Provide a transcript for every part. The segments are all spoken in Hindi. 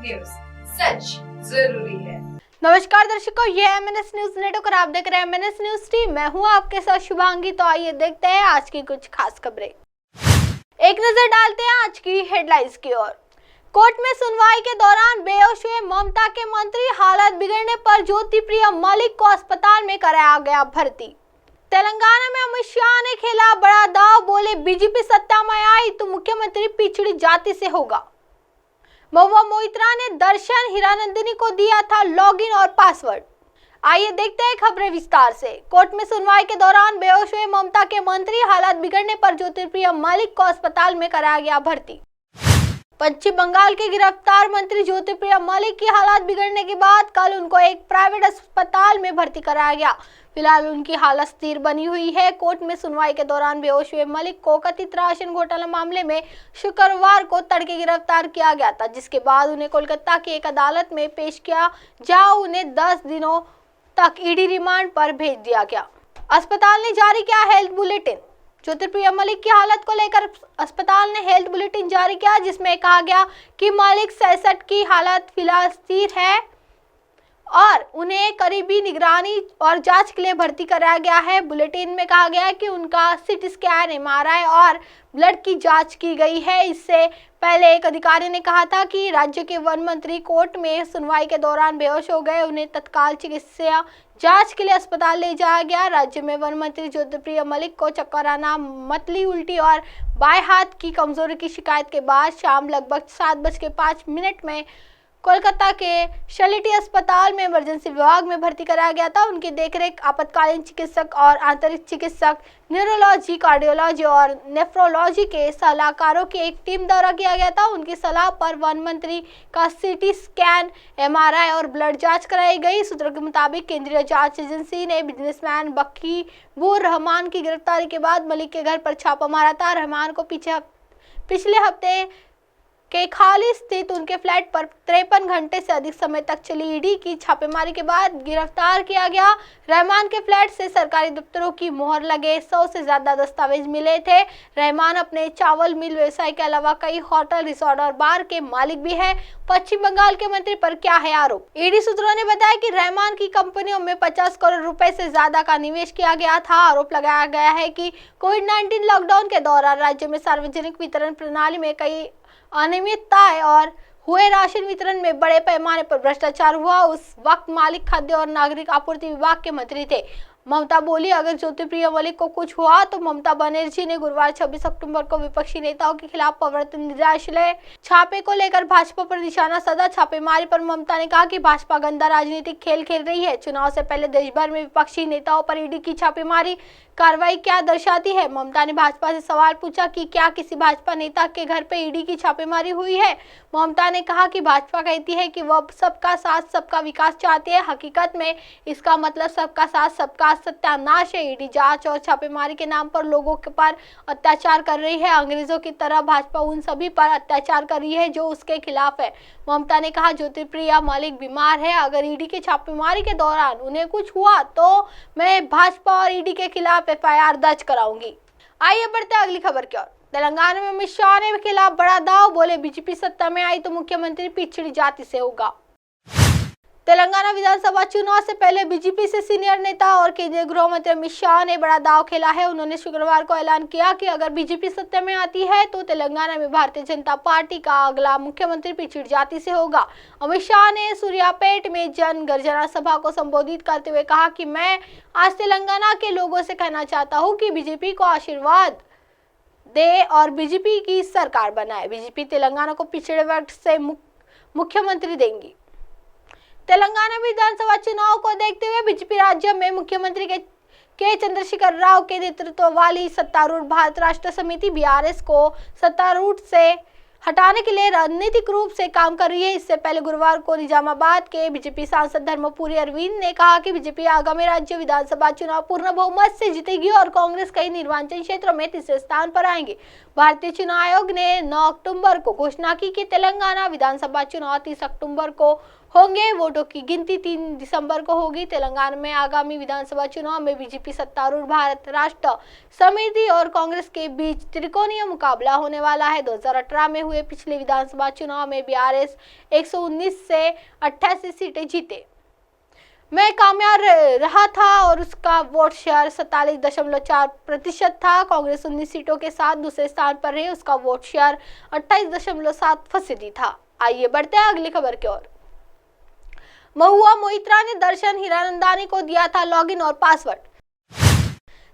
न्यूज, सच जरूरी है। नमस्कार दर्शकों, ये है MNS न्यूज नेटवर्क और आप देख रहे हैं MNS न्यूज टीम। मैं हूं आपके साथ शुभांगी। तो आइए देखते हैं आज की कुछ खास खबरें। एक नजर डालते हैं आज की हेडलाइंस की ओर। कोर्ट में सुनवाई के दौरान बेहोश हुए ममता के मंत्री, हालत बिगड़ने पर ज्योतिप्रिय मलिक को अस्पताल में कराया गया भर्ती। तेलंगाना में अमित शाह ने खेला बड़ा दांव, बोले बीजेपी सत्ता में आई तो मुख्यमंत्री पिछड़ी जाति से होगा। महुआ मोइत्रा ने दर्शन हीरानंदिनी को दिया था लॉगिन और पासवर्ड। आइए देखते हैं खबरें विस्तार से। कोर्ट में सुनवाई के दौरान बेहोश हुए ममता के मंत्री, हालत बिगड़ने पर ज्योतिप्रिय मलिक को अस्पताल में कराया गया भर्ती। पश्चिम बंगाल के गिरफ्तार मंत्री ज्योतिप्रिय मलिक की हालत बिगड़ने के बाद कल उनको एक प्राइवेट अस्पताल में भर्ती कराया गया। फिलहाल उनकी हालत स्थिर बनी हुई है। कोर्ट में सुनवाई के दौरान बेहोश हुए मलिक को कथित राशन घोटाला मामले में शुक्रवार को तड़के गिरफ्तार किया गया था, जिसके बाद उन्हें कोलकाता की एक अदालत में पेश किया, जहां उन्हें 10 दिनों तक ईडी रिमांड पर भेज दिया गया। अस्पताल ने जारी किया हेल्थ बुलेटिन। ज्योतिप्रिय मलिक की हालत को लेकर अस्पताल ने हेल्थ बुलेटिन जारी किया, जिसमें कहा गया कि मलिक 66 की हालत फिलहाल स्थिर है और उन्हें करीबी निगरानी और जांच के लिए भर्ती कराया गया है। बुलेटिन में कहा गया है कि उनका सीटी स्कैन, MRI और ब्लड की जांच की गई है। इससे पहले एक अधिकारी ने कहा था कि राज्य के वन मंत्री कोर्ट में सुनवाई के दौरान बेहोश हो गए, उन्हें तत्काल चिकित्सा जांच के लिए अस्पताल ले जाया गया। राज्य में वन मंत्री ज्योतिप्रिय मलिक को चक्कर आना, मतली, उल्टी और बाएं हाथ की कमजोरी की शिकायत के बाद शाम लगभग 7:05 में कोलकाता के शैलिटी अस्पताल में इमरजेंसी विभाग में भर्ती कराया गया था। उनकी देखरेख आपातकालीन चिकित्सक और आंतरिक चिकित्सक, न्यूरोलॉजी, कार्डियोलॉजी और नेफ्रोलॉजी के सलाहकारों की एक टीम द्वारा किया गया था। उनकी सलाह पर वन मंत्री का सीटी स्कैन, MRI और ब्लड जांच कराई गई। सूत्रों के मुताबिक केंद्रीय जांच एजेंसी ने बिजनेसमैन बकीबुर रहमान की गिरफ्तारी के बाद मलिक के घर पर छापा मारा था। रहमान को पिछले हफ्ते के खाली स्थित उनके फ्लैट पर 53 घंटे से अधिक समय तक चली ईडी की छापेमारी के बाद गिरफ्तार किया गया। रहमान के फ्लैट से सरकारी दफ्तरों की मोहर लगे 100 से ज्यादा दस्तावेज मिले थे। रहमान अपने चावल मिल व्यवसाय के अलावा कई होटल, रिसोर्ट और बार के मालिक भी है। पश्चिम बंगाल के मंत्री पर क्या है आरोप? ईडी सूत्रों ने बताया कि रहमान की कंपनियों में 50 करोड़ रुपए से ज्यादा का निवेश किया गया था। आरोप लगाया गया है कि कोविड-19 लॉकडाउन के दौरान राज्य में सार्वजनिक वितरण प्रणाली में कई अनियमितताएं और हुए राशन वितरण में बड़े पैमाने पर भ्रष्टाचार हुआ। उस वक्त मालिक खाद्य और नागरिक आपूर्ति विभाग के मंत्री थे। ममता बोली, अगर ज्योतिप्रिय मलिक को कुछ हुआ तो ममता बनर्जी ने गुरुवार 26 अक्टूबर को विपक्षी नेताओं के खिलाफ प्रवर्तन निदेशालय छापे को लेकर भाजपा पर निशाना साधा। छापेमारी पर ममता ने कहा कि भाजपा गंदा राजनीतिक खेल खेल रही है। चुनाव से पहले देश भर में विपक्षी नेताओं पर ईडी की छापेमारी कार्रवाई क्या दर्शाती है? ममता ने भाजपा से सवाल पूछा कि क्या किसी भाजपा नेता के घर पे ईडी की छापेमारी हुई है। ममता ने कहा कि भाजपा कहती है कि वह सबका साथ सबका विकास चाहती है। हकीकत में इसका मतलब सबका साथ सबका सत्यानाश है। ईडी जांच और छापेमारी के नाम पर लोगों के पर अत्याचार कर रही है। अंग्रेजों की तरह भाजपा उन सभी पर अत्याचार कर रही है जो उसके खिलाफ है। ममता ने कहा ज्योतिप्रिय मलिक बीमार है। अगर ईडी की छापेमारी के दौरान उन्हें कुछ हुआ तो मैं भाजपा और ईडी के खिलाफ FIR दर्ज कराऊंगी। आइए बढ़ते हैं अगली खबर की ओर। तेलंगाना में अमित शाह ने खेला बड़ा दांव, बोले बीजेपी सत्ता में आई तो मुख्यमंत्री पिछड़ी जाति से होगा। तेलंगाना विधानसभा चुनाव से पहले बीजेपी से सीनियर नेता और केंद्रीय गृह मंत्री अमित शाह ने बड़ा दांव खेला है। उन्होंने शुक्रवार को ऐलान किया कि अगर बीजेपी सत्ता में आती है तो तेलंगाना में भारतीय जनता पार्टी का अगला मुख्यमंत्री पिछड़ी जाति से होगा। अमित शाह ने सूर्यापेट में जन गर्जना सभा को संबोधित करते हुए कहा कि मैं आज तेलंगाना के लोगों से कहना चाहता हूँ कि बीजेपी को आशीर्वाद दे और बीजेपी की सरकार बनाए। बीजेपी तेलंगाना को पिछड़े वर्ग से मुख्यमंत्री देंगी। तेलंगाना विधानसभा चुनाव को देखते हुए बीजेपी राज्य में मुख्यमंत्री के चंद्रशेखर राव के नेतृत्व वाली सत्तारूढ़ भारत राष्ट्र समिति BRS को सत्तारूढ़ से हटाने के लिए रणनीतिक रूप से काम कर रही है। इससे पहले गुरुवार को निजामाबाद के बीजेपी सांसद धर्मपुरी अरविंद ने कहा कि बीजेपी आगामी राज्य विधानसभा चुनाव पूर्ण बहुमत से जीतेगी और कांग्रेस कई निर्वाचन क्षेत्रों में तीसरे स्थान पर आएंगे। भारतीय चुनाव आयोग ने 9 अक्टूबर को घोषणा की कि तेलंगाना विधानसभा चुनाव 30 अक्टूबर को होंगे। वोटों की गिनती 3 दिसंबर को होगी। तेलंगाना में आगामी विधानसभा चुनाव में बीजेपी सत्तारूढ़ भारत राष्ट्र समिति और कांग्रेस के बीच त्रिकोणीय मुकाबला होने वाला है। 2018 में हुए पिछले विधानसभा चुनाव में बीआरएस 119 से 88 सीटें जीते में कामयाब रहा था और उसका वोट शेयर 47.4% था। कांग्रेस 19 सीटों के साथ दूसरे स्थान पर रही, उसका वोट शेयर 28.7% था। आइए बढ़ते हैं अगली खबर की ओर। महुआ मोइत्रा ने दर्शन हीरानंदानी को दिया था लॉगिन और पासवर्ड।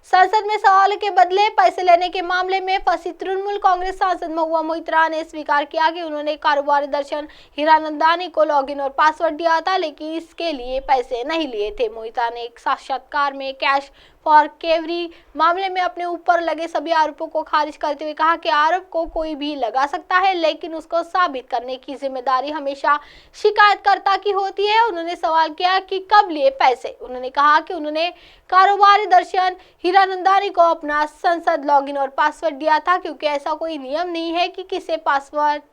संसद में सवाल के बदले पैसे लेने के मामले में फंसी तृणमूल कांग्रेस सांसद महुआ मोइत्रा ने स्वीकार किया कि उन्होंने कारोबारी दर्शन हीरानंदानी को लॉगिन और पासवर्ड दिया था, लेकिन इसके लिए पैसे नहीं लिए थे। मोइत्रा ने एक साक्षात्कार में कैश फॉर कैरी मामले में अपने ऊपर लगे सभी आरोपों को खारिज करते हुए कहा कि आरोप को कोई भी लगा सकता है, लेकिन उसको साबित करने की जिम्मेदारी हमेशा शिकायतकर्ता की होती है। उन्होंने सवाल किया कि कब लिए पैसे। उन्होंने कहा कि उन्होंने कारोबारी दर्शन हीरानंदानी को अपना संसद लॉगिन और पासवर्ड दिया था, क्योंकि ऐसा कोई नियम नहीं है कि किसे पासवर्ड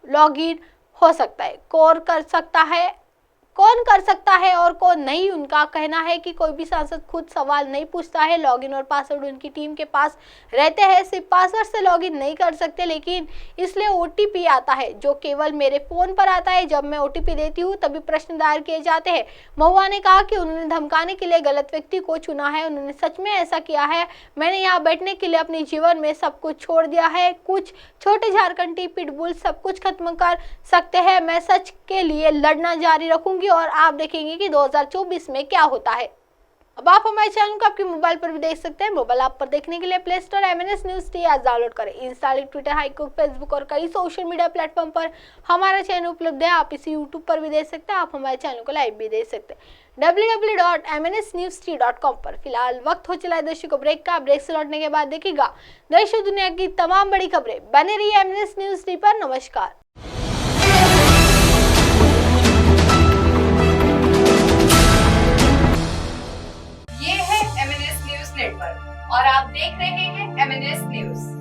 लॉगिन हो सकता है, कौन कर सकता है और कौन नहीं। उनका कहना है कि कोई भी सांसद खुद सवाल नहीं पूछता है। लॉगिन और पासवर्ड उनकी टीम के पास रहते हैं। सिर्फ पासवर्ड से लॉगिन नहीं कर सकते, लेकिन इसलिए ओटीपी आता है जो केवल मेरे फोन पर आता है। जब मैं ओटीपी देती हूँ तभी प्रश्न दायर किए जाते हैं। महुआ ने कहा कि उन्होंने धमकाने के लिए गलत व्यक्ति को चुना है। उन्होंने सच में ऐसा किया है। मैंने यहाँ बैठने के लिए अपने जीवन में सब कुछ छोड़ दिया है। कुछ छोटे झारखंडी पिटबुल सब कुछ खत्म कर सकते हैं। मैं सच के लिए लड़ना जारी रखूंगी और आप देखेंगे कि 2024 में क्या होता है। अब आप हमारे चैनल को आपके मोबाइल पर भी देख सकते हैं। मोबाइल ऐप पर देखने के लिए play store MNS news T app download करें। इंस्टा, ट्विटर, हाईकुक, फेसबुक और कई सोशल मीडिया प्लेटफॉर्म पर हमारा चैनल उपलब्ध है। आप इसे यूट्यूब पर भी देख सकते हैं। आप हमारे चैनल को लाइव भी देख सकते हैं www.mnsnewst.com पर। फिलहाल वक्त हो चला है दर्शकों ब्रेक का। ब्रेक से लौटने के बाद देखिएगा देश और दुनिया की तमाम बड़ी खबरें। बने रहिए MNS न्यूज टी पर। नमस्कार। ये है MNS न्यूज नेटवर्क और आप देख रहे हैं MNS न्यूज।